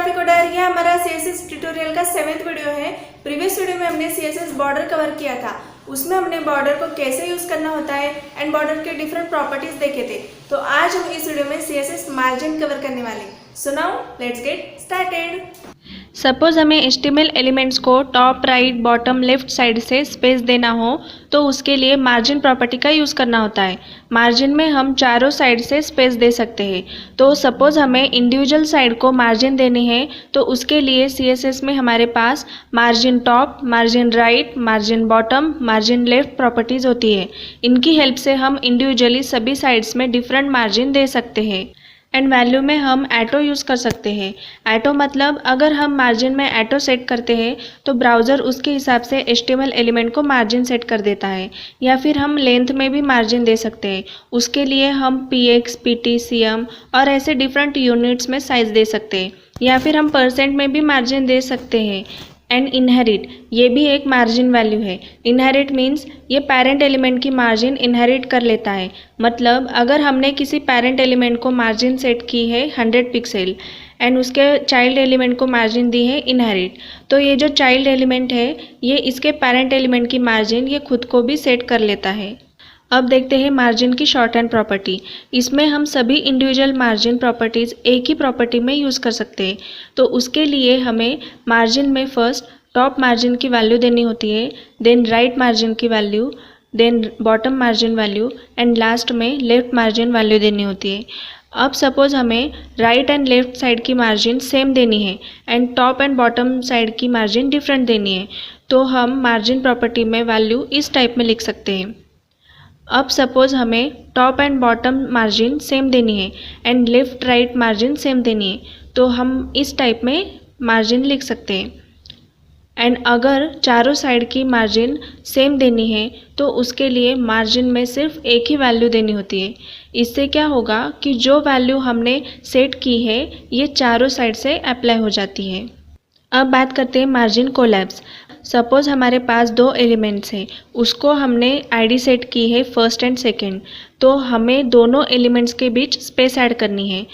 Traffic order, ये हमारा CSS tutorial का 7th वीडियो है। प्रीवियस वीडियो में हमने CSS बॉर्डर कवर किया था, उसमें हमने बॉर्डर को कैसे यूज़ करना होता है एंड बॉर्डर के डिफरेंट प्रॉपर्टीज देखे थे। तो आज हम इस वीडियो में CSS मार्जिन कवर करने वाले हैं। So now let's get started. Suppose हमें HTML एलिमेंट्स को top, right, bottom, left side से स्पेस देना हो तो उसके लिए मार्जिन प्रॉपर्टी का यूज़ करना होता है। मार्जिन में हम चारों साइड से स्पेस दे सकते हैं। तो सपोज हमें इंडिविजुअल साइड को मार्जिन देनी है तो उसके लिए CSS में हमारे पास margin top, margin right, margin bottom, margin left properties होती है। इनकी हेल्प से हम इंडिविजुअली सभी साइड्स में डिफरेंट मार्जिन दे सकते हैं। एंड वैल्यू में हम एटो यूज़ कर सकते हैं। एटो मतलब अगर हम मार्जिन में एटो सेट करते हैं तो ब्राउज़र उसके हिसाब से HTML एलिमेंट को मार्जिन सेट कर देता है। या फिर हम लेंथ में भी मार्जिन दे सकते हैं। उसके लिए हम px, pt, cm और ऐसे डिफरेंट यूनिट्स में साइज़ दे सकते हैं। या फिर हम परसेंट में भी मार्जिन दे सकते हैं। एंड इनहेरिट, ये भी एक मार्जिन वैल्यू है। इनहेरिट मीन्स ये पेरेंट एलिमेंट की मार्जिन इनहेरिट कर लेता है। मतलब अगर हमने किसी पेरेंट एलिमेंट को मार्जिन सेट की है 100 पिक्सल एंड उसके चाइल्ड एलिमेंट को मार्जिन दी है इनहेरिट, तो ये जो चाइल्ड एलिमेंट है ये इसके पेरेंट एलिमेंट की मार्जिन ये खुद को भी सेट कर लेता है। अब देखते हैं मार्जिन की शॉर्ट हैंड प्रॉपर्टी। इसमें हम सभी इंडिविजुअल मार्जिन प्रॉपर्टीज़ एक ही प्रॉपर्टी में यूज़ कर सकते हैं। तो उसके लिए हमें मार्जिन में फर्स्ट टॉप मार्जिन की वैल्यू देनी होती है, देन राइट मार्जिन की value, then bottom margin value and last में लेफ्ट मार्जिन वैल्यू देनी होती है। अब सपोज हमें राइट एंड लेफ्ट साइड की मार्जिन सेम देनी है and top and bottom side की मार्जिन डिफरेंट देनी है, तो हम मार्जिन प्रॉपर्टी में वैल्यू इस टाइप में लिख सकते हैं। अब सपोज हमें top and bottom margin same देनी है and left right margin same देनी है, तो हम इस टाइप में मार्जिन लिख सकते हैं। एंड अगर चारों साइड की मार्जिन सेम देनी है तो उसके लिए मार्जिन में सिर्फ एक ही वैल्यू देनी होती है। इससे क्या होगा कि जो वैल्यू हमने सेट की है ये चारों साइड से अप्लाई हो जाती है। अब बात करते हैं मार्जिन कोलैप्स। सपोज हमारे पास दो एलिमेंट्स हैं, उसको हमने आईडी सेट की है फर्स्ट एंड सेकंड, तो हमें दोनों एलिमेंट्स के बीच स्पेस ऐड करनी है।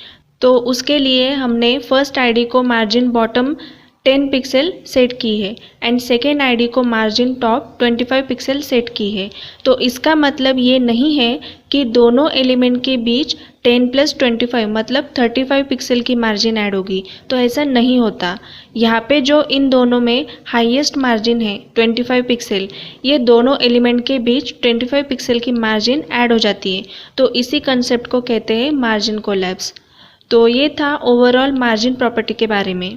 तो उसके लिए हमने फर्स्ट आईडी को मार्जिन बॉटम 10 पिक्सल सेट की है एंड सेकेंड आईडी को मार्जिन टॉप 25 पिक्सल सेट की है। तो इसका मतलब ये नहीं है कि दोनों एलिमेंट के बीच 10 + 25 मतलब 35 पिक्सल की मार्जिन ऐड होगी, तो ऐसा नहीं होता। यहाँ पे जो इन दोनों में हाईएस्ट मार्जिन है 25 पिक्सल, ये दोनों एलिमेंट के बीच 25 पिक्सल की मार्जिन ऐड हो जाती है। तो इसी कंसेप्ट को कहते हैं मार्जिन कोलैप्स। तो ये था ओवरऑल मार्जिन प्रॉपर्टी के बारे में।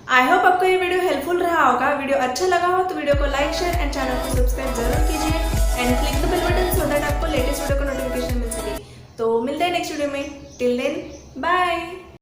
आई होप आपको ये वीडियो हेल्पफुल रहा होगा। वीडियो अच्छा लगा हो तो वीडियो को लाइक, शेयर एंड चैनल को सब्सक्राइब जरूर कीजिए and click the bell button so that आपको लेटेस्ट वीडियो का नोटिफिकेशन मिल सके। तो मिलते हैं नेक्स्ट वीडियो में। Till then bye.